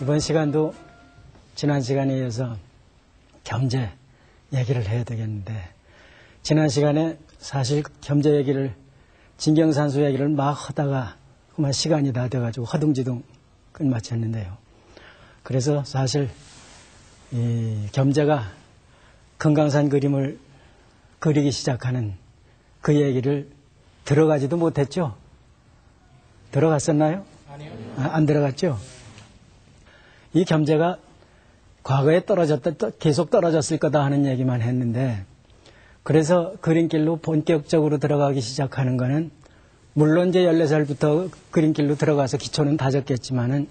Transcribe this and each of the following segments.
이번 시간도 지난 시간에 이어서 겸재 얘기를 해야 되겠는데, 지난 시간에 사실 겸재 얘기를, 진경산수 얘기를 막 하다가 그만 시간이 다 돼가지고 허둥지둥 끝마쳤는데요. 그래서 사실 이 겸재가 금강산 그림을 그리기 시작하는 그 얘기를 들어가지도 못했죠? 들어갔었나요? 아니요. 안 들어갔죠? 이 겸재가 과거에 계속 떨어졌을 거다 하는 얘기만 했는데, 그래서 그림길로 본격적으로 들어가기 시작하는 거는, 물론 이제 14살부터 그림길로 들어가서 기초는 다졌겠지만은,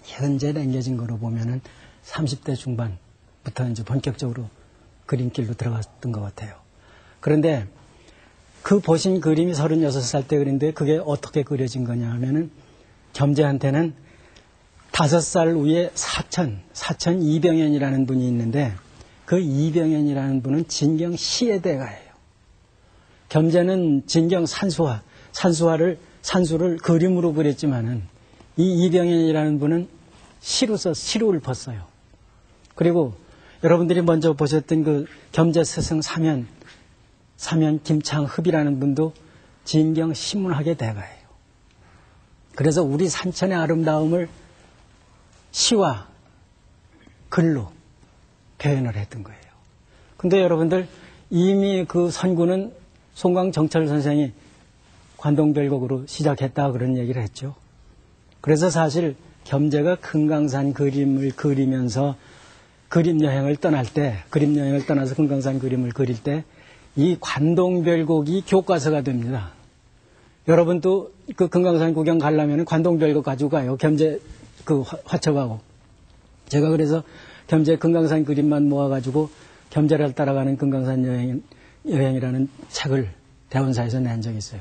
현재 남겨진 거로 보면은 30대 중반부터 이제 본격적으로 그림길로 들어갔던 것 같아요. 그런데 그 보신 그림이 36살 때 그린데 그게 어떻게 그려진 거냐 하면은, 겸재한테는 5살 위에 사천 이병현이라는 분이 있는데, 그 이병현이라는 분은 진경 시해대가예요. 겸재는 진경 산수를 그림으로 그렸지만은, 이 이병현이라는 분은 시를 폈어요. 그리고 여러분들이 먼저 보셨던 그 겸재 스승 사면 김창흡이라는 분도 진경 신문학의 대가예요. 그래서 우리 산천의 아름다움을 시와 글로 표현을 했던 거예요. 근데 여러분들, 이미 그 선구는 송광정철 선생이 관동별곡으로 시작했다 그런 얘기를 했죠. 그래서 사실 겸재가 금강산 그림을 그리면서 그림 여행을 떠나서 금강산 그림을 그릴 때 이 관동별곡이 교과서가 됩니다. 여러분도 그 금강산 구경 가려면 관동별곡 가지고 가요. 겸재 그 화첩하고. 제가 그래서 겸재 금강산 그림만 모아가지고 겸재를 따라가는 금강산 여행이라는 책을 대원사에서 낸 적이 있어요.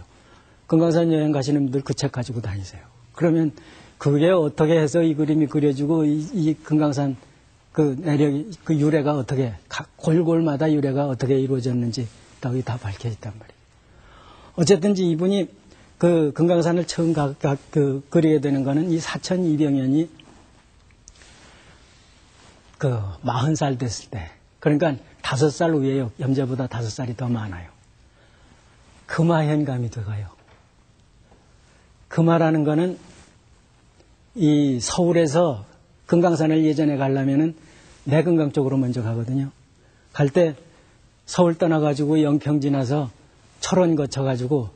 금강산 여행 가시는 분들 그 책 가지고 다니세요. 그러면 그게 어떻게 해서 이 그림이 그려지고 이 금강산 그 내력이, 그 유래가 어떻게, 각 골골마다 유래가 어떻게 이루어졌는지 다 밝혀 있단 말이에요. 어쨌든지 이분이 그 금강산을 처음 그리게 되는 거는 이 사천 이병현이 그 40살 됐을 때, 그러니까 5살 위에요. 겸재보다 5살이 더 많아요. 금화현감이 들어가요. 금화라는 거는 이 서울에서 금강산을 예전에 가려면은 내금강 쪽으로 먼저 가거든요. 갈 때 서울 떠나가지고 영평 지나서 철원 거쳐가지고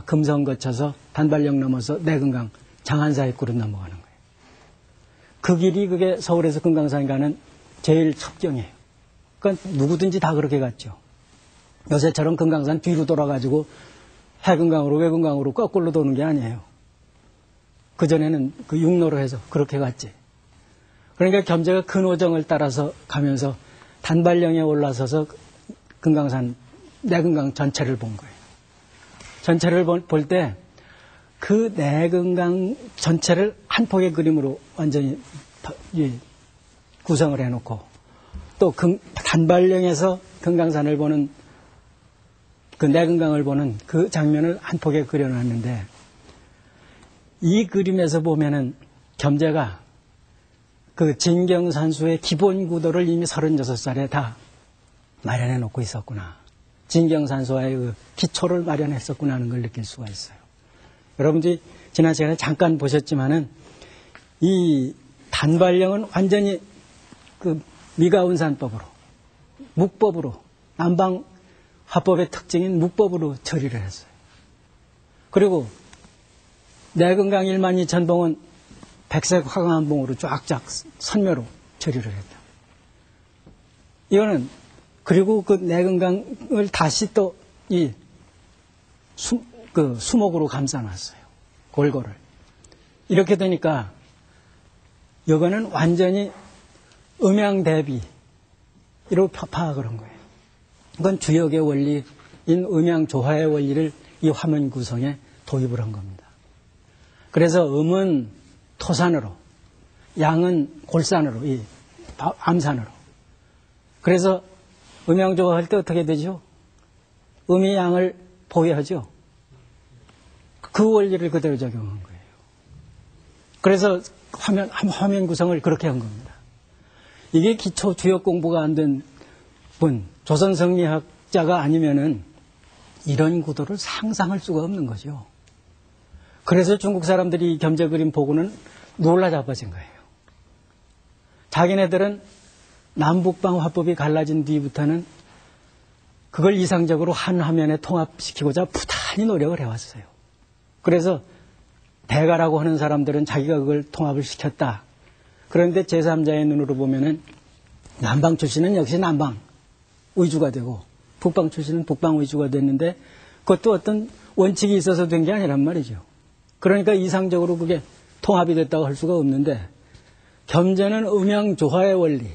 금성 거쳐서 단발령 넘어서 내금강 장안사입구로 넘어가는 거예요. 그 길이 그게 서울에서 금강산 가는 제일 첩경이에요. 그러니까 누구든지 다 그렇게 갔죠. 요새처럼 금강산 뒤로 돌아가지고 해금강으로 외금강으로 거꾸로 도는 게 아니에요. 그전에는 그 육로로 해서 그렇게 갔지. 그러니까 겸재가 근오정을 따라서 가면서 단발령에 올라서서 금강산, 내금강 전체를 본 거예요. 전체를 볼 때 그 내금강 전체를 한 폭의 그림으로 완전히 구성을 해놓고, 또 단발령에서 금강산을 보는, 그 내금강을 보는 그 장면을 한 폭에 그려놨는데, 이 그림에서 보면은 겸재가 그 진경산수의 기본 구도를 이미 36살에 다 마련해 놓고 있었구나. 진경산수와의 그 기초를 마련했었구나 하는 걸 느낄 수가 있어요. 여러분들이 지난 시간에 잠깐 보셨지만은 이 단발령은 완전히 그 미가운산법으로, 묵법으로, 남방 화법의 특징인 묵법으로 처리를 했어요. 그리고 내금강 12,000봉은 백색 화강암봉으로 쫙쫙 선묘로 처리를 했다. 이거는, 그리고 그 내금강을 다시 또 이 수목으로 감싸놨어요. 골고를. 이렇게 되니까 이거는 완전히 음양대비로 파악을 거예요. 이건 주역의 원리인 음양조화의 원리를 이 화면 구성에 도입을 한 겁니다. 그래서 음은 토산으로, 양은 골산으로, 이 암산으로. 그래서 음양조화 할 때 어떻게 되죠? 음이 양을 보호하죠. 그 원리를 그대로 적용한 거예요. 그래서 화면 구성을 그렇게 한 겁니다. 이게 기초 주역 공부가 안 된 분, 조선 성리학자가 아니면은 이런 구도를 상상할 수가 없는 거죠. 그래서 중국 사람들이 이 겸재 그림 보고는 놀라 자빠진 거예요. 자기네들은 남북방 화법이 갈라진 뒤부터는 그걸 이상적으로 한 화면에 통합시키고자 부단히 노력을 해왔어요. 그래서 대가라고 하는 사람들은 자기가 그걸 통합을 시켰다. 그런데 제3자의 눈으로 보면은 남방 출신은 역시 남방 위주가 되고 북방 출신은 북방 위주가 됐는데 그것도 어떤 원칙이 있어서 된 게 아니란 말이죠. 그러니까 이상적으로 그게 통합이 됐다고 할 수가 없는데 겸재는 음양 조화의 원리,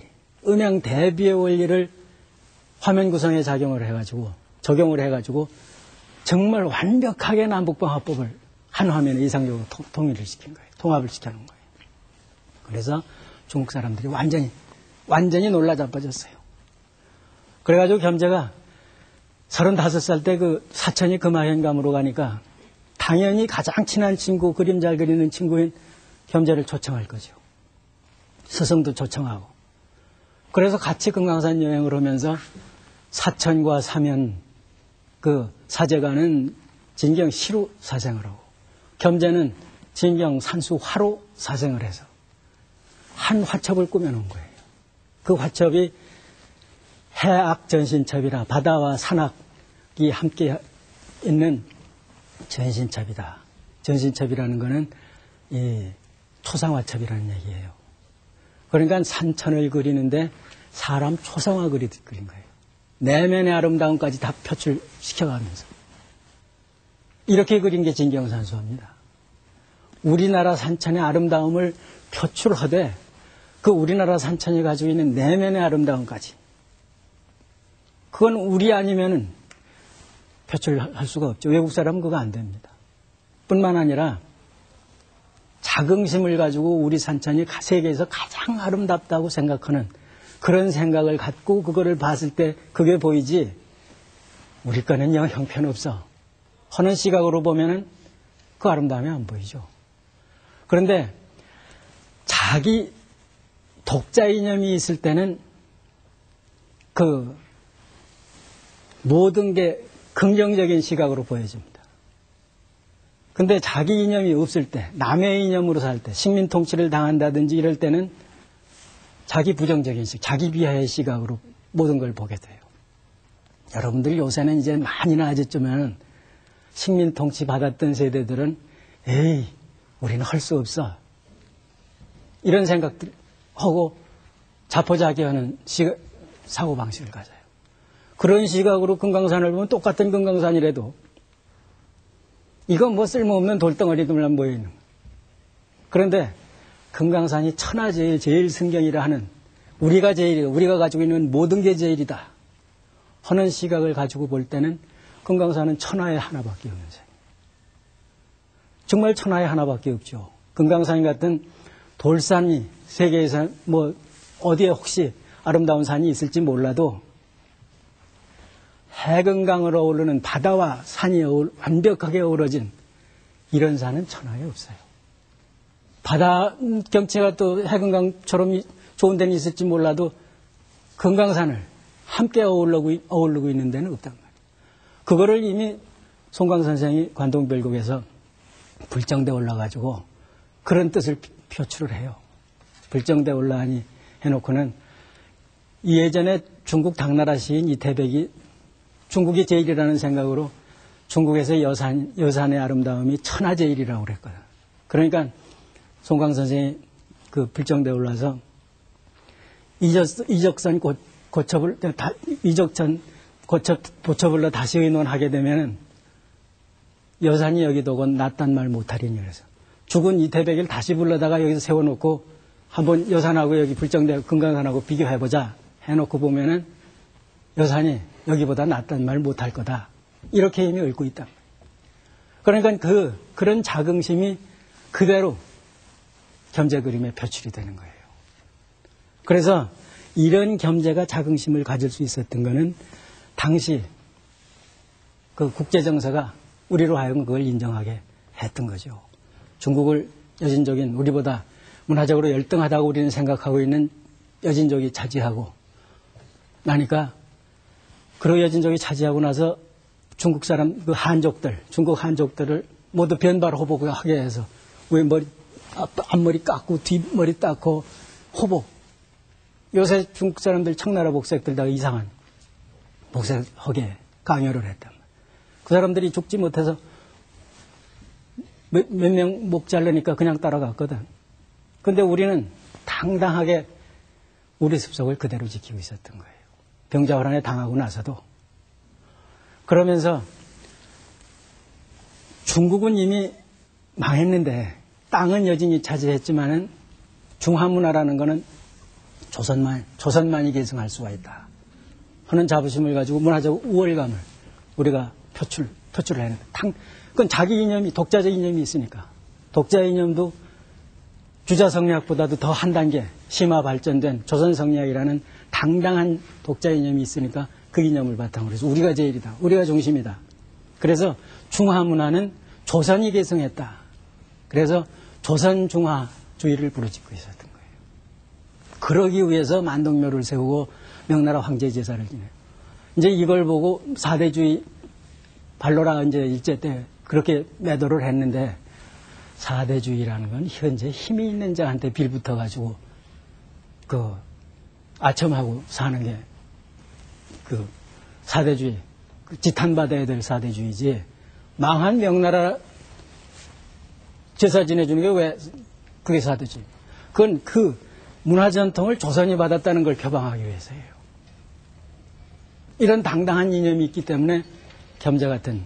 음양 대비의 원리를 화면 구성에 적용을 해가지고 정말 완벽하게 남북방 화법을 한 화면에 이상적으로 통일을 시킨 거예요. 통합을 시켜놓은 거예요. 그래서 중국 사람들이 완전히 놀라 자빠졌어요. 그래가지고 겸재가 35살 때 그 사천이 금화현감으로 가니까 당연히 가장 친한 친구, 그림 잘 그리는 친구인 겸재를 초청할 거죠. 스승도 초청하고. 그래서 같이 금강산 여행을 하면서 사천과 사면 그 사제가는 진경 시로 사생을 하고 겸재는 진경 산수 화로 사생을 해서 한 화첩을 꾸며놓은 거예요. 그 화첩이 해악 전신첩이라 바다와 산악이 함께 있는 전신첩이다. 전신첩이라는 거는 이 초상화첩이라는 얘기예요. 그러니까 산천을 그리는데 사람 초상화 그린 거예요. 내면의 아름다움까지 다 표출시켜가면서. 이렇게 그린 게 진경산수입니다. 우리나라 산천의 아름다움을 표출하되 그 우리나라 산천이 가지고 있는 내면의 아름다움까지. 그건 우리 아니면은 표출할 수가 없죠. 외국 사람은 그거 안 됩니다. 뿐만 아니라 자긍심을 가지고 우리 산천이 세계에서 가장 아름답다고 생각하는 그런 생각을 갖고 그거를 봤을 때 그게 보이지 우리 거는 영 형편없어 하는 시각으로 보면은 그 아름다움이 안 보이죠. 그런데 자기 독자 이념이 있을 때는 그 모든 게 긍정적인 시각으로 보여집니다. 근데 자기 이념이 없을 때, 남의 이념으로 살 때, 식민 통치를 당한다든지 이럴 때는 자기 부정적인 시각, 자기 비하의 시각으로 모든 걸 보게 돼요. 여러분들 요새는 이제 많이 나아졌지만 식민 통치 받았던 세대들은 에이, 우리는 할 수 없어. 이런 생각들 하고 자포자기하는 사고방식을 가져요. 그런 시각으로 금강산을 보면 똑같은 금강산이라도 이건 뭐 쓸모없는 돌덩어리들만 모여있는 거예요. 그런데 금강산이 천하제일 제일 승경이라 하는 우리가 제일이다. 우리가 가지고 있는 모든 게 제일이다. 하는 시각을 가지고 볼 때는 금강산은 천하에 하나밖에 없는 산. 정말 천하에 하나밖에 없죠. 금강산 같은 돌산이 세계에서 뭐 어디에 혹시 아름다운 산이 있을지 몰라도 해금강을 어우르는 바다와 산이 완벽하게 어우러진 이런 산은 천하에 없어요. 바다 경치가 또 해금강처럼 좋은 데는 있을지 몰라도 금강산을 함께 어우르고 있는 데는 없단 말이에요. 그거를 이미 송광 선생이 관동별곡에서 불정대 올라가지고 그런 뜻을 표출을 해요. 불정대 올라하니 해놓고는 예전에 중국 당나라 시인 이태백이 중국이 제일이라는 생각으로 중국에서 여산의 아름다움이 천하제일이라고 그랬거든. 그러니까 송광 선생이 그 불정대 올라서 이적선 보첩을로 다시 의논하게 되면은 여산이 여기도 곧 낫단 말 못하리니 그래서 죽은 이태백을 다시 불러다가 여기서 세워놓고 한번 여산하고 여기 불정대 금강산하고 비교해보자 해놓고 보면은 여산이 여기보다 낫단 말 못할 거다. 이렇게 이미 읊고 있다. 그러니까 그런 자긍심이 그대로 겸재 그림에 표출이 되는 거예요. 그래서 이런 겸재가 자긍심을 가질 수 있었던 것은 당시 그 국제정서가 우리로 하여금 그걸 인정하게 했던 거죠. 중국을 여진족인 우리보다 문화적으로 열등하다고 우리는 생각하고 있는 여진족이 차지하고 나니까 그리고 여진족이 차지하고 나서 중국 사람 그 한족들 중국 한족들을 모두 변발 호복하게 해서 왜 머리 앞머리 깎고 뒷머리 닦고 호복 요새 중국 사람들 청나라 복색들 다 이상한 복색하게 강요를 했단 말이에요. 그 사람들이 죽지 못해서 몇 명 목 자르니까 그냥 따라갔거든. 근데 우리는 당당하게 우리 습속을 그대로 지키고 있었던 거예요. 병자호란에 당하고 나서도. 그러면서 중국은 이미 망했는데 땅은 여진이 차지했지만은 중화문화라는 것은 조선만이 계승할 수가 있다 하는 자부심을 가지고 문화적 우월감을 우리가 표출을 해야 된다. 그건 자기 이념이 독자적 이념이 있으니까 독자 이념도 주자 성리학보다도 더 한 단계 심화 발전된 조선 성리학이라는 당당한 독자 이념이 있으니까 그 이념을 바탕으로 해서 우리가 제일이다. 우리가 중심이다. 그래서 중화문화는 조선이 계승했다. 그래서 조선중화주의를 부르짖고 있었던 거예요. 그러기 위해서 만덕묘를 세우고 명나라 황제 제사를 지내요. 이제 이걸 보고 사대주의 발로라 이제 일제 때 그렇게 매도를 했는데 사대주의라는 건 현재 힘이 있는 자한테 빌붙어 가지고 그 아첨하고 사는 게 그 사대주의 그 지탄받아야 될 사대주의지 망한 명나라 제사 지내주는 게 왜 그게 사대주의? 그건 그 문화 전통을 조선이 받았다는 걸 표방하기 위해서예요. 이런 당당한 이념이 있기 때문에 겸재 같은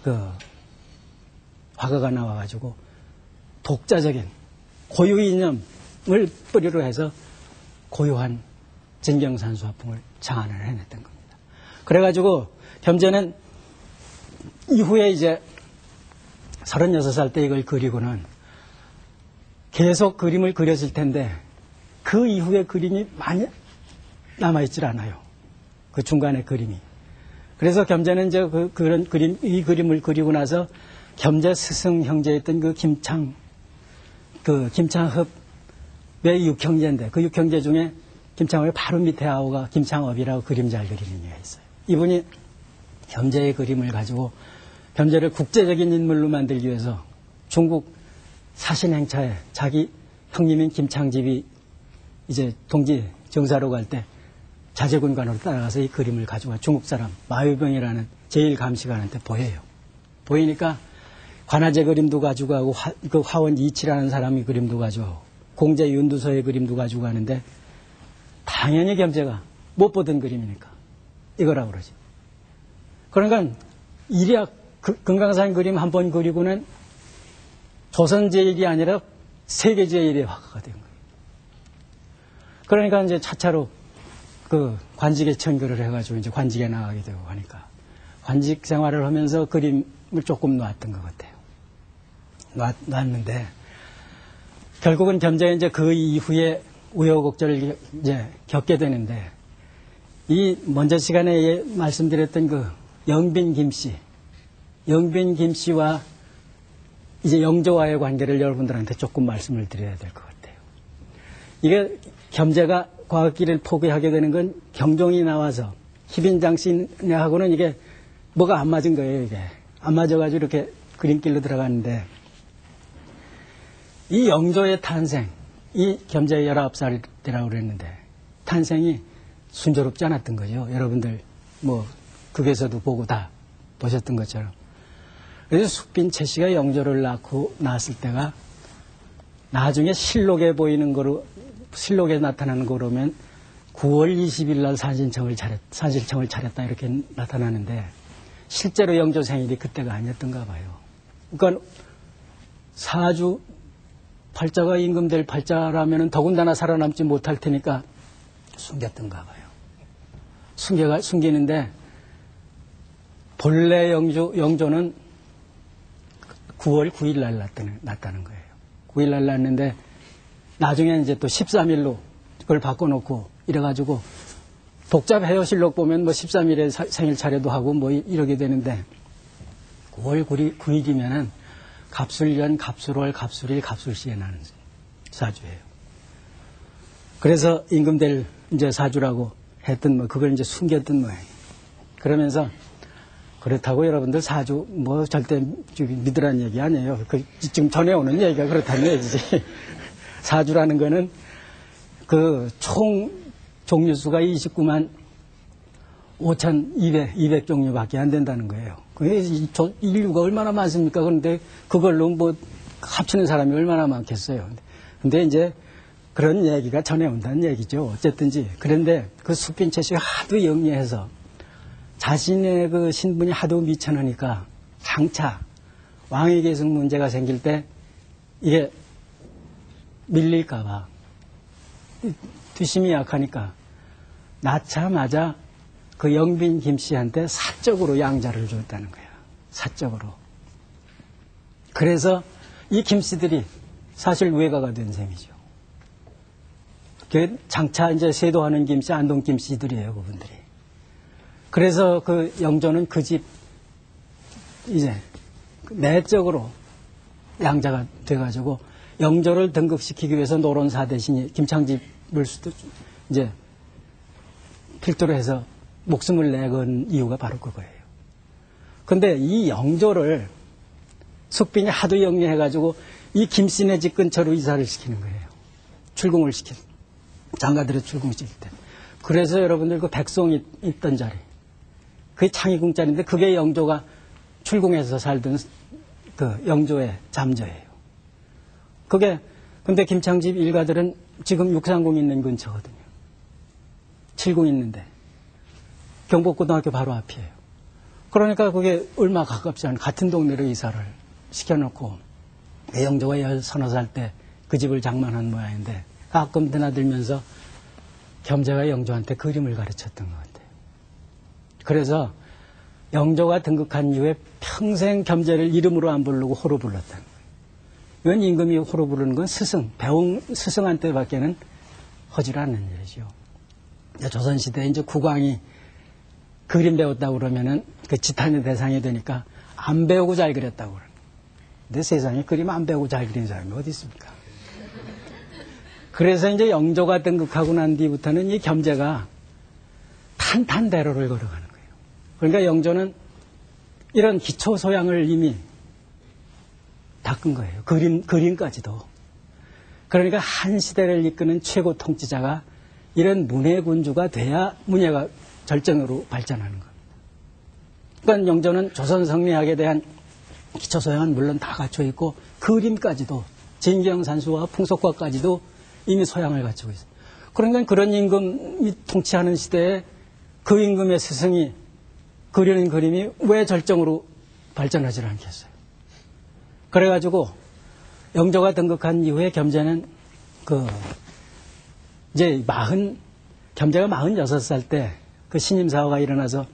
그 화가가 나와가지고 독자적인 고유 이념을 뿌리로 해서 고유한 진경산수화풍을 창안을 해냈던 겁니다. 그래가지고 겸재는 이후에 이제 36살 때 이걸 그리고는 계속 그림을 그렸을 텐데 그 이후에 그림이 많이 남아있질 않아요. 그 중간에 그림이. 그래서 겸재는 이제 그런 그림, 이 그림을 그리고 나서 겸재 스승 형제였던 그 김창흡의 육형제인데 그 육형제 중에 김창업의 바로 밑에 아우가 김창업이라고 그림 잘 그리는 이가 있어요. 이분이 겸재의 그림을 가지고 겸재를 국제적인 인물로 만들기 위해서 중국 사신행차에 자기 형님인 김창집이 이제 동지 정사로 갈 때 자제군관으로 따라가서 이 그림을 가지고 중국 사람 마유병이라는 제1감시관한테 보여요. 보이니까 관아제 그림도 가지고 가고 그 화원 이치라는 사람이 그림도 가지고 공제 윤두서의 그림도 가지고 가는데 당연히 겸재가 못 보던 그림이니까 이거라고 그러지. 그러니까 일약 금강산 그림 한 번 그리고는 조선 제일이 아니라 세계 제일의 화가가 된 거예요. 그러니까 이제 차차로 그 관직에 청구를 해가지고 이제 관직에 나가게 되고 하니까 관직 생활을 하면서 그림을 조금 놨던 것 같아요. 놨는데 결국은 겸재가 이제 그 이후에 우여곡절을 이제 겪게 되는데 이 먼저 시간에 말씀드렸던 그 영빈 김씨와 이제 영조와의 관계를 여러분들한테 조금 말씀을 드려야 될 것 같아요. 이게 겸재가 과학기를 포기하게 되는 건 경종이 나와서 희빈장신하고는 이게 뭐가 안 맞은 거예요. 이게 안 맞아가지고 이렇게 그림길로 들어갔는데 이 영조의 탄생, 이 겸재 19살이라고 그랬는데 탄생이 순조롭지 않았던 거죠. 여러분들 뭐 극에서도 보고 다 보셨던 것처럼. 그래서 숙빈 최씨가 영조를 낳았을 때가 나중에 실록에 보이는 거로 실록에 나타나는 거로면 9월 20일 날 산신청을 차렸다 이렇게 나타나는데 실제로 영조 생일이 그때가 아니었던가 봐요. 그러니까 사주 팔자가 임금될 팔자라면 더군다나 살아남지 못할 테니까 숨겼던가 봐요. 숨기는데 본래 영조는 9월 9일 날 났다는 거예요. 9일 날 났는데 나중에 이제 또 13일로 그걸 바꿔놓고 이래가지고 복잡해요. 실록 보면 뭐 13일에 생일 차례도 하고 뭐 이러게 되는데 9월 9일이면은 갑술년, 갑술월, 갑술일, 갑술시에 나는 사주예요. 그래서 임금될 이제 사주라고 했던 뭐 그걸 이제 숨겼던 모양이에요. 그러면서 그렇다고 여러분들 사주 뭐 절대 믿으라는 얘기 아니에요. 그 지금 전해오는 얘기가 그렇다는 얘기지. 사주라는 거는 그 총 종류수가 29만 5,200 종류밖에 안 된다는 거예요. 그게 인류가 얼마나 많습니까? 그런데 그걸로 뭐 합치는 사람이 얼마나 많겠어요. 근데 이제 그런 얘기가 전해온다는 얘기죠. 어쨌든지. 그런데 그 숙빈채 씨가 하도 영리해서 자신의 그 신분이 하도 미천하니까 장차 왕위 계승 문제가 생길 때 이게 밀릴까봐 뒷심이 약하니까 낳자마자 그 영빈 김 씨한테 사적으로 양자를 줬다는 거야. 사적으로. 그래서 이 김 씨들이 사실 외가가 된 셈이죠. 장차 이제 세도하는 김 씨, 안동 김 씨들이에요, 그분들이. 그래서 그 영조는 그 집 이제 내적으로 양자가 돼가지고 영조를 등극시키기 위해서 노론사 대신이 김창집을 이제 필두로 해서 목숨을 내건 이유가 바로 그거예요. 근데 이 영조를 숙빈이 하도 영리해가지고 이 김씨네 집 근처로 이사를 시키는 거예요. 출궁을 시키는. 장가들의 출궁시킬 때. 그래서 여러분들 그 백송이 있던 자리. 그게 창의궁자리인데 그게 영조가 출궁에서 살던 그 영조의 잠저예요. 그게, 근데 김창집 일가들은 지금 육상궁 있는 근처거든요. 칠궁 있는데. 경복고등학교 바로 앞이에요. 그러니까 그게 얼마 가깝지 않은 같은 동네로 이사를 시켜놓고 영조가 서너 살 때 그 집을 장만한 모양인데 가끔 드나들면서 겸재가 영조한테 그림을 가르쳤던 것 같아요. 그래서 영조가 등극한 이후에 평생 겸재를 이름으로 안 부르고 호로 불렀다는 거예요. 이건 임금이 호로 부르는 건 스승, 배운 스승한테밖에는 허질 않는 일이죠. 조선시대에 이제 국왕이 그림 배웠다고 그러면은 그 지탄의 대상이 되니까 안 배우고 잘 그렸다고 그러는 거예요. 근데 세상에 그림 안 배우고 잘 그린 사람이 어디 있습니까? 그래서 이제 영조가 등극하고 난 뒤부터는 이 겸재가 탄탄대로를 걸어가는 거예요. 그러니까 영조는 이런 기초 소양을 이미 닦은 거예요. 그림까지도. 그러니까 한 시대를 이끄는 최고 통치자가 이런 문해군주가 돼야 문예가 절정으로 발전하는 겁니다. 그러니까 영조는 조선 성리학에 대한 기초 소양은 물론 다 갖춰 있고 그림까지도 진경산수와 풍속과까지도 이미 소양을 갖추고 있어요. 그러니까 그런 임금이 통치하는 시대에 그 임금의 스승이 그리는 그림이 왜 절정으로 발전하지 않겠어요? 그래가지고 영조가 등극한 이후에 겸재는 이제 겸재가 46살 때 그 신임사화가 일어나서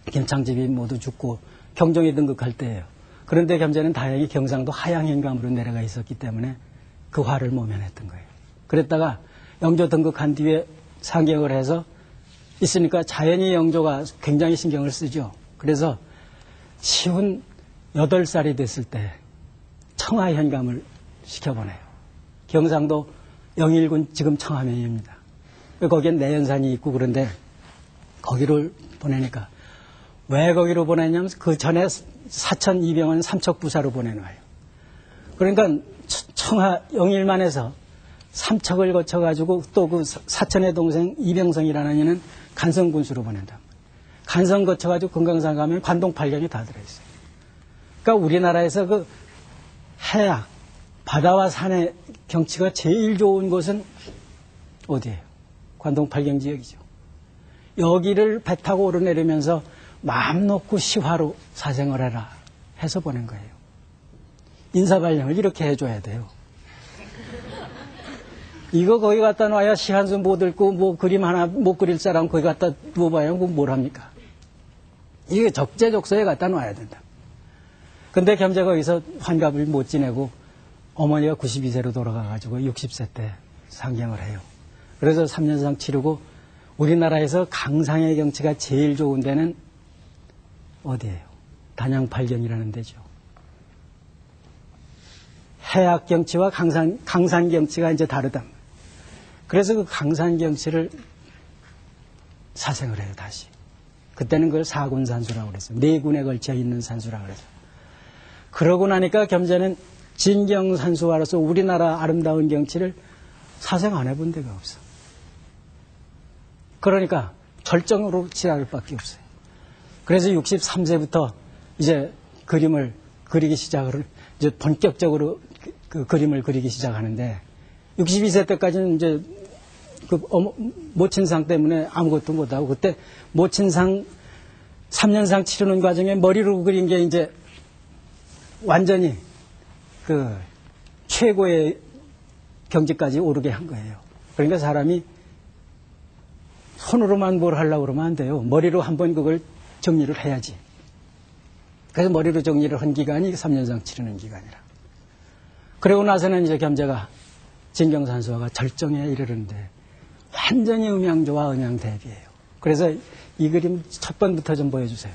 김창집이 모두 죽고 경종이 등극할 때예요. 그런데 겸재는 다행히 경상도 하양행감으로 내려가 있었기 때문에 그 화를 모면했던 거예요. 그랬다가 영조 등극한 뒤에 상경을 해서 있으니까 자연히 영조가 굉장히 신경을 쓰죠. 그래서 쉬운 8살이 됐을 때 청하현감을 시켜보내요. 경상도 영일군 지금 청하면입니다. 거기엔 내연산이 있고 그런데 거기를 보내니까 왜 거기로 보내냐면 그 전에 사천 이병헌 삼척부사로 보내놔요. 그러니까 청하 영일만에서 삼척을 거쳐가지고 또 그 사천의 동생 이병성이라는 이는 간성군수로 보낸다. 간성 거쳐가지고 금강산 가면 관동팔경이 다 들어있어요. 그러니까 우리나라에서 그 해악, 바다와 산의 경치가 제일 좋은 곳은 어디예요? 관동팔경 지역이죠. 여기를 배 타고 오르내리면서 마음 놓고 시화로 사생을 해라 해서 보낸 거예요. 인사발령을 이렇게 해줘야 돼요. 이거 거기 갖다 놔야 시 한 수 못 읽고 뭐 그림 하나 못 그릴 사람 거기 갖다 두어봐야 뭘 합니까? 이게 적재적소에 갖다 놔야 된다. 근데 겸재가 여기서 환갑을 못 지내고 어머니가 92세로 돌아가가지고 60세 때 상경을 해요. 그래서 3년상 치르고 우리나라에서 강상의 경치가 제일 좋은 데는 어디예요? 단양팔경이라는 데죠. 해악 경치와 강산 경치가 이제 다르다. 그래서 그 강산 경치를 사생을 해요, 다시. 그때는 그걸 사군산수라고 그랬어요. 네 군에 걸쳐 있는 산수라고 그랬어요. 그러고 나니까 겸재는 진경산수와로서 우리나라 아름다운 경치를 사생 안 해본 데가 없어. 그러니까 절정으로 지나갈 밖에 없어요. 그래서 63세부터 이제 그림을 그리기 시작을, 이제 본격적으로 그 그림을 그리기 시작하는데, 62세 때까지는 이제 그 모친상 때문에 아무것도 못하고, 그때 모친상 3년상 치르는 과정에 머리로 그린 게 이제 완전히 그 최고의 경지까지 오르게 한 거예요. 그러니까 사람이 손으로만 뭘 하려고 그러면 안 돼요. 머리로 한번 그걸 정리를 해야지. 그래서 머리로 정리를 한 기간이 3년상 치르는 기간이라. 그러고 나서는 이제 겸재가 진경산수화가 절정에 이르는데 완전히 음양조와 음양대비예요. 그래서 이 그림 첫 번부터 좀 보여주세요.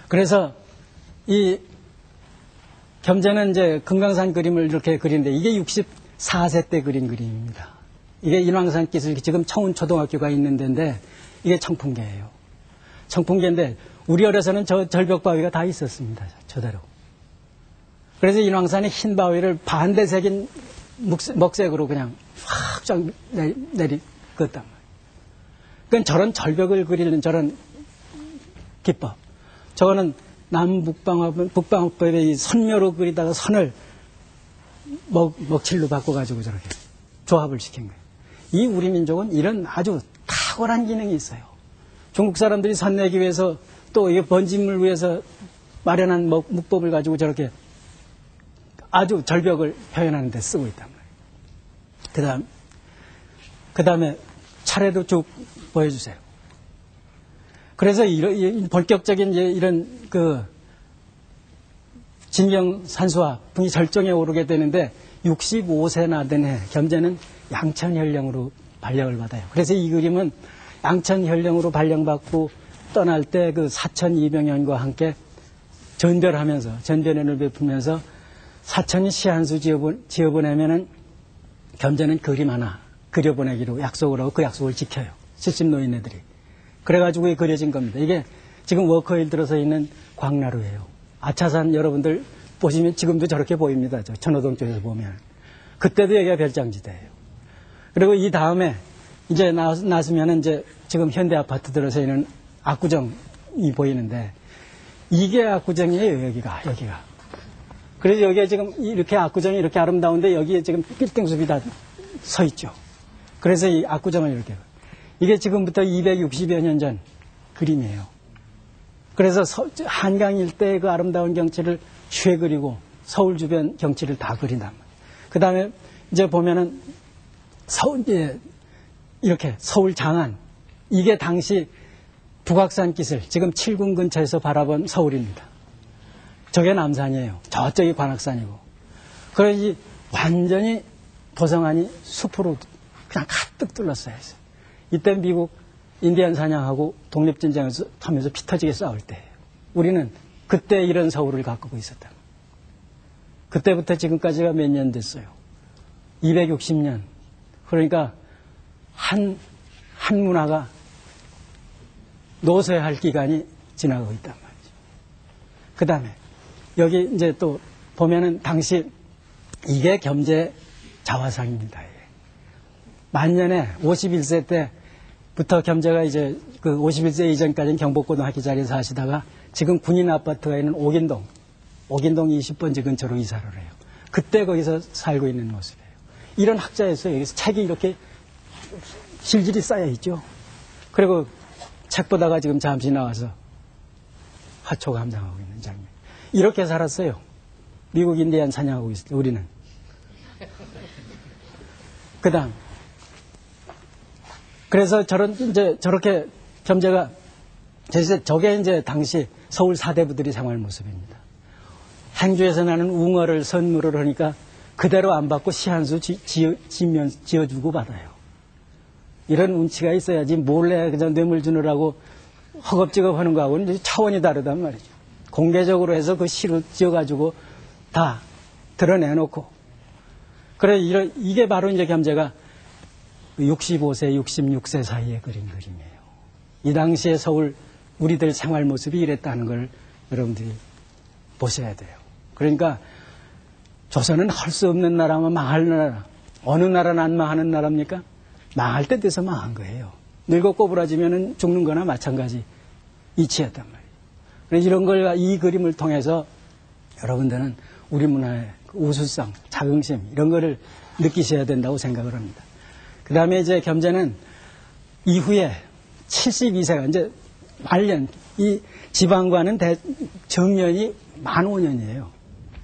그래서 이 겸재는 이제 금강산 그림을 이렇게 그리는데 이게 64세 때 그린 그림입니다. 이게 인왕산 기술 지금 청운초등학교가 있는 데인데 이게 청풍계예요. 청풍계인데 우리 어려서는 저 절벽바위가 다 있었습니다. 저대로. 그래서 인왕산의 흰 바위를 반대색인 먹색으로 그냥 확 내리 긋단 말이에요. 그러니까 저런 절벽을 그리는 저런 기법. 저거는 북방화법의 선묘로 그리다가 선을 먹칠로 바꿔가지고 저렇게 조합을 시킨 거예요. 이 우리 민족은 이런 아주 탁월한 기능이 있어요. 중국 사람들이 선 내기 위해서 또 이게 번짐을 위해서 마련한 묵법을 가지고 저렇게 아주 절벽을 표현하는 데 쓰고 있단 말이에요. 그 다음에 차례로 쭉 보여주세요. 그래서 본격적인 이런 그 진경산수화 분이 절정에 오르게 되는데 65세나 된 해 겸재는 양천현령으로 발령을 받아요. 그래서 이 그림은 양천현령으로 발령받고 떠날 때 그 사천 이병현과 함께 전별을 베풀면서 사천이 시 한 수 지어보내면은 겸재는 그림 하나 그려보내기로 약속을 하고 그 약속을 지켜요. 70노인네들이. 그래가지고 그려진 겁니다. 이게 지금 워커힐 들어서 있는 광나루예요. 아차산 여러분들 보시면 지금도 저렇게 보입니다. 저 천호동 쪽에서 보면. 그때도 여기가 별장지대예요. 그리고 이 다음에 이제 나서면은 이제 지금 현대 아파트 들어서 있는 압구정이 보이는데 이게 압구정이에요. 여기가. 그래서 여기에 지금 이렇게 압구정이 이렇게 아름다운데 여기에 지금 빌딩숲이 다 서 있죠. 그래서 이 압구정을 이렇게. 이게 지금부터 260여 년 전 그림이에요. 그래서 한강 일대의 그 아름다운 경치를 취해 그리고 서울 주변 경치를 다 그린단 말이에요. 그 다음에 이제 보면은 이렇게 서울 장안. 이게 당시 북악산 기슬, 지금 칠군 근처에서 바라본 서울입니다. 저게 남산이에요. 저쪽이 관악산이고. 그래서 완전히 도성안이 숲으로 그냥 가득 둘러싸여 있어요. 이때 미국 인디안 사냥하고 독립전쟁에서 하면서 피 터지게 싸울 때예요. 우리는 그때 이런 서울을 가꾸고 있었다. 그때부터 지금까지가 몇 년 됐어요. 260년. 그러니까 한 문화가 노쇠할 기간이 지나고 있단 말이죠. 그 다음에 여기 이제 또 보면은 당시 이게 겸재 자화상입니다. 만년에 51세 때부터 겸재가 이제 그 51세 이전까지는 경복고등학교 자리에 사시다가 지금 군인 아파트가 있는 옥인동 20번지 근처로 이사를 해요. 그때 거기서 살고 있는 모습이에요. 이런 학자였어요. 여기서 책이 이렇게 질질이 쌓여 있죠. 그리고 책 보다가 지금 잠시 나와서 화초 감상하고 있는 장면. 이렇게 살았어요. 미국 인디안 사냥하고 있을 때 우리는. 그다음 그래서 저렇게 겸재가 저게 이제 당시 서울 사대부들이 생활 모습입니다. 행주에서 나는 웅어를 선물을 하니까 그대로 안 받고 시 한 수 지어주고 받아요. 이런 운치가 있어야지 몰래 그냥 뇌물 주느라고 허겁지겁 하는 거하고는 차원이 다르단 말이죠. 공개적으로 해서 그 시를 지어가지고 다 드러내놓고. 그래, 이게 바로 이제 겸재가 65세, 66세 사이에 그린 그림이에요. 이 당시에 서울 우리들 생활 모습이 이랬다는 걸 여러분들이 보셔야 돼요. 그러니까 조선은 할 수 없는 나라면 망할 나라. 어느 나라는 안 망하는 나라입니까? 망할 때 돼서 망한 거예요. 늙어 꼬부라지면 죽는 거나 마찬가지 이치였단 말이에요. 그래서 이런 걸, 이 그림을 통해서 여러분들은 우리 문화의 우수성, 자긍심, 이런 거를 느끼셔야 된다고 생각을 합니다. 그 다음에 이제 겸재는 이후에 72세가 이제 말년, 이 지방과는 정년이 만 5년이에요.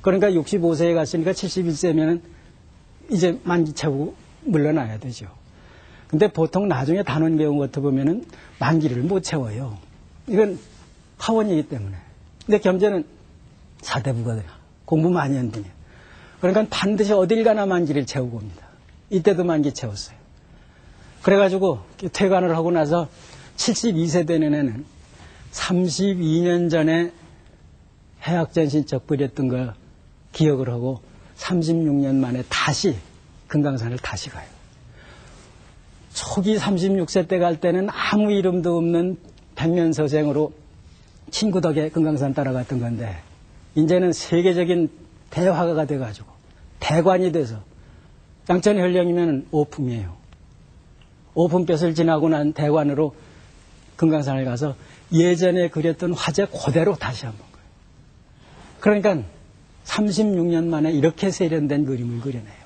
그러니까 65세에 갔으니까 71세면은 이제 만기 채우고 물러나야 되죠. 근데 보통 나중에 단원 배운 것 보면은 만기를 못 채워요. 이건 하원이기 때문에. 근데 겸재는 사대부가 돼요. 공부 많이 한 분이에요. 그러니까 반드시 어딜 가나 만기를 채우고 옵니다. 이때도 만기 채웠어요. 그래가지고 퇴관을 하고 나서 72세 되는 애는 32년 전에 해학전 신척 그렸던 거 기억을 하고 36년 만에 다시 금강산을 다시 가요. 초기 36세 때 갈 때는 아무 이름도 없는 백면서생으로 친구 덕에 금강산 따라갔던 건데 이제는 세계적인 대화가가 돼가지고 대관이 돼서 양천의 현령이면 오품이에요. 오품볕을 지나고 난 대관으로 금강산을 가서 예전에 그렸던 화제 그대로 다시 한번 거예요. 그러니까 36년 만에 이렇게 세련된 그림을 그려내요.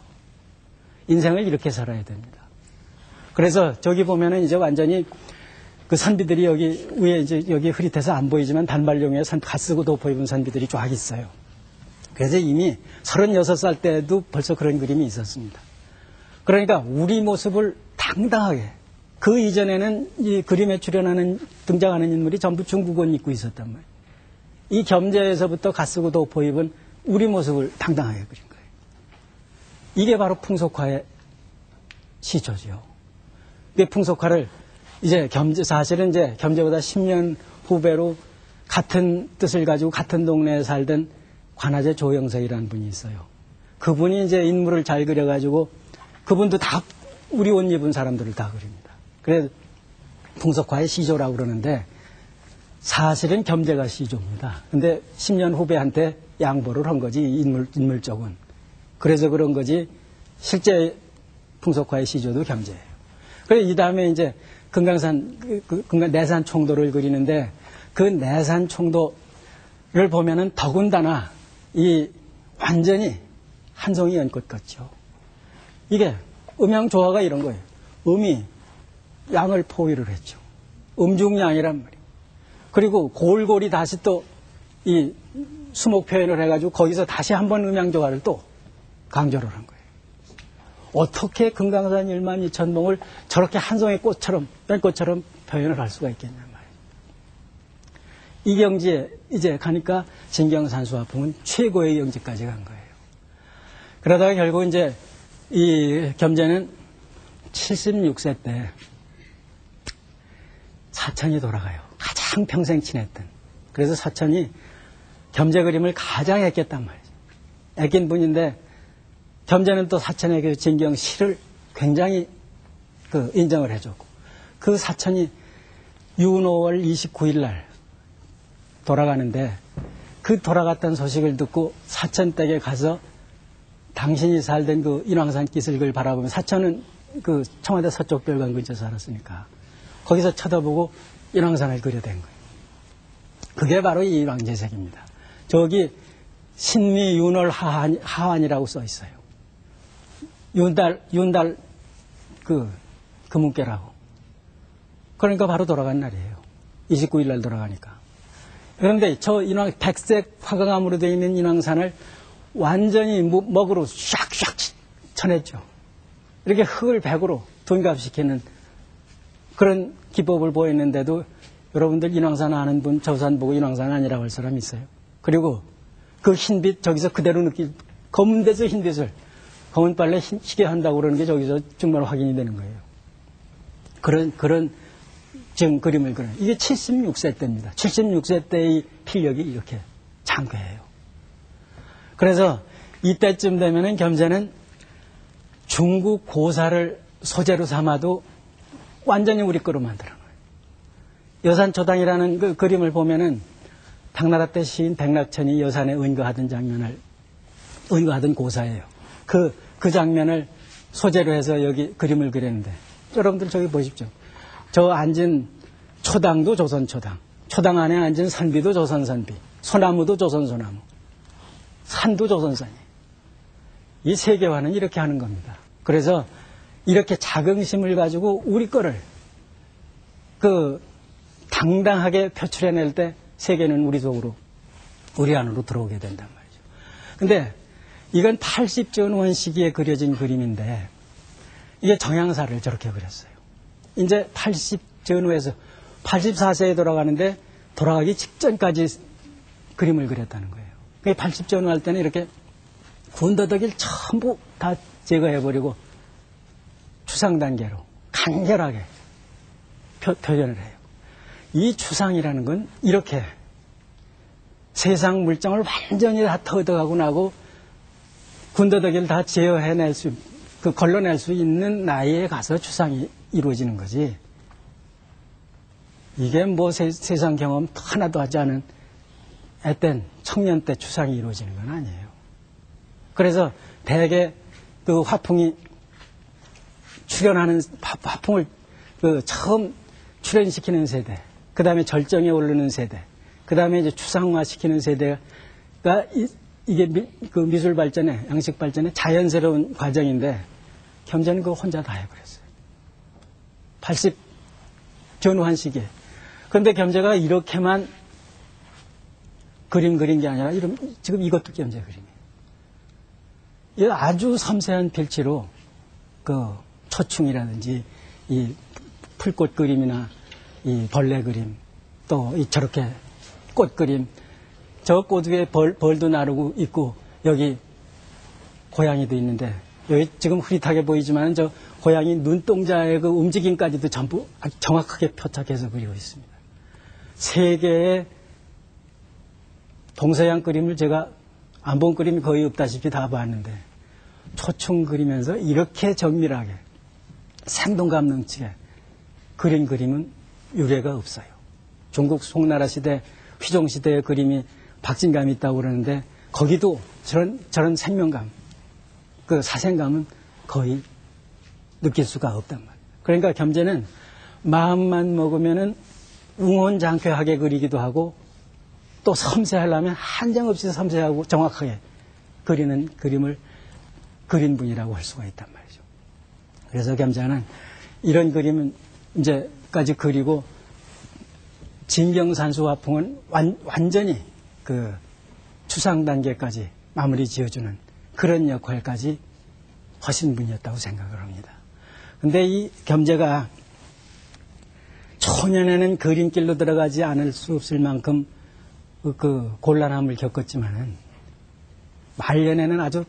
인생을 이렇게 살아야 됩니다. 그래서 저기 보면은 이제 완전히 그 선비들이 여기 위에 이제 여기 흐릿해서 안 보이지만 단발용에 갓 쓰고 돋보 입은 선비들이 쫙 있어요. 그래서 이미 36살 때도 벌써 그런 그림이 있었습니다. 그러니까 우리 모습을 당당하게 그 이전에는 이 그림에 출연하는 등장하는 인물이 전부 중국 옷 입고 있었단 말이에요. 이 겸재에서부터 갓 쓰고 돋보 입은 우리 모습을 당당하게 그린 거예요. 이게 바로 풍속화의 시초죠. 이 풍속화를 이제 사실은 이제 겸재보다 10년 후배로 같은 뜻을 가지고 같은 동네에 살던 관아제 조영석이라는 분이 있어요. 그분이 이제 인물을 잘 그려가지고 그분도 다 우리 옷 입은 사람들을 다 그립니다. 그래서 풍속화의 시조라고 그러는데 사실은 겸재가 시조입니다. 근데 10년 후배한테 양보를 한 거지, 인물 쪽은. 그래서 그런 거지, 실제 풍속화의 시조도 겸재예요. 그래, 이 다음에 이제 금강산, 내산 총도를 그리는데 그 내산 총도를 보면은 더군다나 이 완전히 한 송이 연꽃 같죠. 이게 음양 조화가 이런 거예요. 음이 양을 포위를 했죠. 음중양이란 말이에요. 그리고 골골이 다시 또 이 수목 표현을 해가지고 거기서 다시 한번 음양 조화를 또 강조를 한 거예요. 어떻게 금강산 1만 2천 봉을 저렇게 한 송이 꽃처럼, 연꽃처럼 표현을 할 수가 있겠냐 말이에요. 이 경지에 이제 가니까 진경산수화풍은 최고의 경지까지 간 거예요. 그러다가 결국 이제 이 겸재는 76세 때 사천이 돌아가요. 가장 평생 친했던. 그래서 사천이 겸재 그림을 가장 애꼈단 말이죠. 애낀 분인데 겸재는 또 사천의 그 진경 시를 굉장히 인정을 해줬고 그 사천이 윤호월 29일 날 돌아가는데 그 돌아갔던 소식을 듣고 사천댁에 가서 당신이 살던 그 인왕산 기슭을 바라보면 사천은 그 청와대 서쪽 별관 근처에 살았으니까 거기서 쳐다보고 인왕산을 그려댄 거예요. 그게 바로 이 인왕제색입니다. 저기 신미 윤월 하환이라고 써 있어요. 윤달 금운께라고. 그러니까 바로 돌아간 날이에요. 29일 날 돌아가니까. 그런데 저 백색 화강암으로 되어 있는 인왕산을 완전히 먹으로 샥샥 쳐냈죠. 이렇게 흙을 백으로 둔갑시키는 그런 기법을 보였는데도 여러분들 인왕산 아는 분, 저 산 보고 인왕산 아니라고 할 사람 있어요? 그리고 그 흰빛 저기서 그대로 검은 데서 흰빛을, 검은 빨래 희게 한다고 그러는 게 저기서 정말 확인이 되는 거예요. 그런 지금 그림을 그려요. 이게 76세 때입니다. 76세 때의 필력이 이렇게 장쾌해요. 그래서 이때쯤 되면은 겸재는 중국 고사를 소재로 삼아도 완전히 우리 거로 만드는 거예요. 여산초당이라는 그 그림을 보면은 당나라 때 시인 백낙천이 여산에 은거하던 고사예요. 그 장면을 소재로 해서 여기 그림을 그렸는데, 여러분들 저기 보십시오. 저 앉은 초당도 조선초당, 초당 안에 앉은 선비도 조선선비, 소나무도 조선소나무, 산도 조선산이에요. 이 세계화는 이렇게 하는 겁니다. 그래서 이렇게 자긍심을 가지고 우리 거를 당당하게 표출해낼 때 세계는 우리 속으로, 우리 안으로 들어오게 된단 말이죠. 근데 이건 80전원 시기에 그려진 그림인데, 이게 정양사를 저렇게 그렸어요. 이제 80전후에서 84세에 돌아가는데, 돌아가기 직전까지 그림을 그렸다는 거예요. 80전후 할 때는 이렇게 군더더기를 전부 다 제거해버리고 추상 단계로 간결하게 표현을 해요. 이 추상이라는 건 이렇게 세상 물정을 완전히 다 터득하고 나고 군더더기를 다 제어해낼 수, 걸러낼 수 있는 나이에 가서 추상이 이루어지는 거지. 이게 뭐 세상 경험 하나도 하지 않은 앳된 청년 때 추상이 이루어지는 건 아니에요. 그래서 대개 그 화풍이 출현하는, 화풍을 처음 출현시키는 세대, 그 다음에 절정에 오르는 세대, 그 다음에 이제 추상화시키는 세대가 이게 그 미술 발전에, 양식 발전에 자연스러운 과정인데, 겸재는 그거 혼자 다 해버렸어요. 80 전후한 시기에. 그런데 겸재가 이렇게만 그림 그린 게 아니라 지금 이것도 겸재 그림이에요. 이 아주 섬세한 필치로 그 초충이라든지 이 풀꽃 그림이나 이 벌레 그림, 또 이 저렇게 꽃 그림, 저 꽃 위에 벌도 나르고 있고 여기 고양이도 있는데, 여기 지금 흐릿하게 보이지만 저 고양이 눈동자의 그 움직임까지도 전부 아주 정확하게 표착해서 그리고 있습니다. 세계의 동서양 그림을 제가 안 본 그림이 거의 없다시피 다 봤는데, 초충 그리면서 이렇게 정밀하게 생동감 넘치게 그린 그림은 유례가 없어요. 중국 송나라 시대, 휘종 시대의 그림이 박진감이 있다고 그러는데, 거기도 저런 생명감, 그 사생감은 거의 느낄 수가 없단 말이에요. 그러니까 겸재는 마음만 먹으면은 웅혼장쾌하게 그리기도 하고, 또 섬세하려면 한정없이 섬세하고 정확하게 그리는 그림을 그린 분이라고 할 수가 있단 말이죠. 그래서 겸재는 이런 그림은 이제까지 그리고, 진경산수화풍은 완전히 그 추상 단계까지 마무리 지어주는 그런 역할까지 하신 분이었다고 생각을 합니다. 근데 이 겸재가 초년에는 그림길로 들어가지 않을 수 없을 만큼 그 곤란함을 겪었지만은 말년에는 아주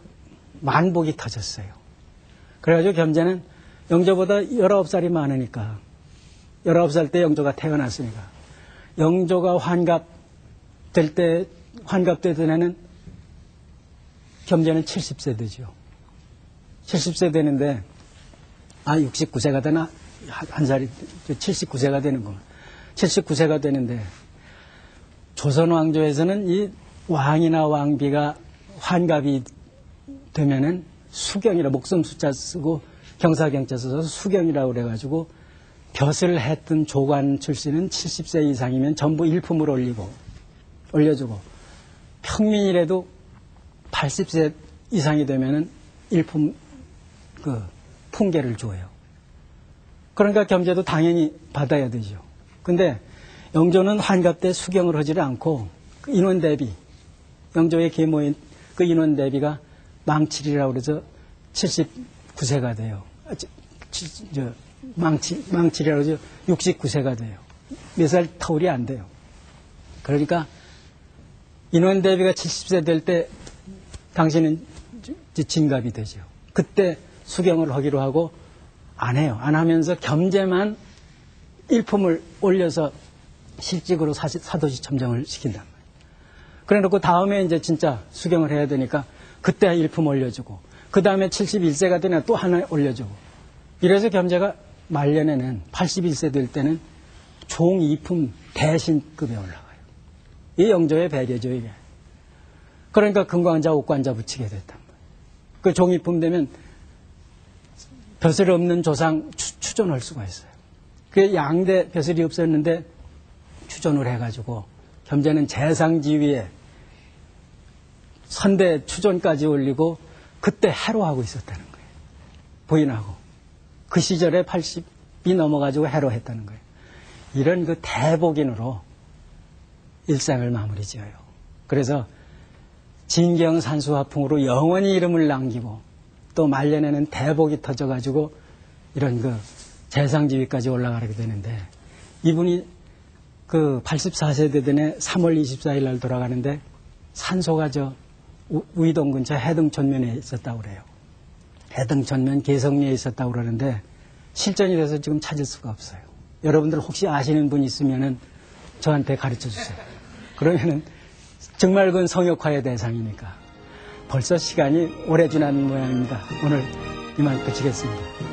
만복이 터졌어요. 그래가지고 겸재는 영조보다 19살이 많으니까, 19살 때 영조가 태어났으니까, 영조가 환갑될 때는 겸재는 70세 되죠. 70세 되는데, 69세가 되나? 한 살이 79세가 되는구나. 79세가 되는데, 조선 왕조에서는 이 왕이나 왕비가 환갑이 되면은 수경이라, 목숨 숫자 쓰고 경사경자 써서 수경이라고 그래가지고, 벼슬 했던 조관 출신은 70세 이상이면 전부 일품을 올려주고, 평민이라도 80세 이상이 되면은 일품 풍계를 줘요. 그러니까 겸재도 당연히 받아야 되죠. 근데 영조는 환갑 때 수경을 하지를 않고, 그 인원 대비, 영조의 계모인 그 인원 대비가 망칠이라고 그래서 79세가 돼요. 망칠이라고 해서 69세가 돼요. 몇 살 터울이 안 돼요. 그러니까 인원 대비가 70세 될 때 당신은 진갑이 되죠. 그때 수경을 하기로 하고 안 해요. 안 하면서 겸재만 일품을 올려서 실직으로 사도시 첨정을 시킨단 말이에요. 그래 놓고 다음에 이제 진짜 수경을 해야 되니까 그때 일품 올려주고 그 다음에 71세가 되나 또 하나 올려주고 이래서 겸재가 말년에는 81세 될 때는 종 2품 대신급에 올라가요. 이 영조의 배려죠, 이게. 그러니까 금광자, 옥관자 붙이게 됐단 말이에요. 그 종 2품 되면 벼슬 없는 조상 추존할 수가 있어요. 그 양대 벼슬이 없었는데 추존을 해가지고 겸재는 재상지위에 선대 추존까지 올리고 그때 해로하고 있었다는 거예요. 부인하고. 그 시절에 80이 넘어가지고 해로했다는 거예요. 이런 그 대복인으로 일상을 마무리 지어요. 그래서 진경산수화풍으로 영원히 이름을 남기고 또 말년에는 대복이 터져가지고 이런 그 재상지위까지 올라가게 되는데 이분이 그 84세 되던 3월 24일 날 돌아가는데 산소가 저 우이동 근처 해등천면에 있었다고 그래요. 해등천면 개성리에 있었다고 그러는데 실전이 돼서 지금 찾을 수가 없어요. 여러분들 혹시 아시는 분 있으면은 저한테 가르쳐 주세요. 그러면은 정말 그건 성역화의 대상이니까. 벌써 시간이 오래 지난 모양입니다. 오늘 이만 그치겠습니다.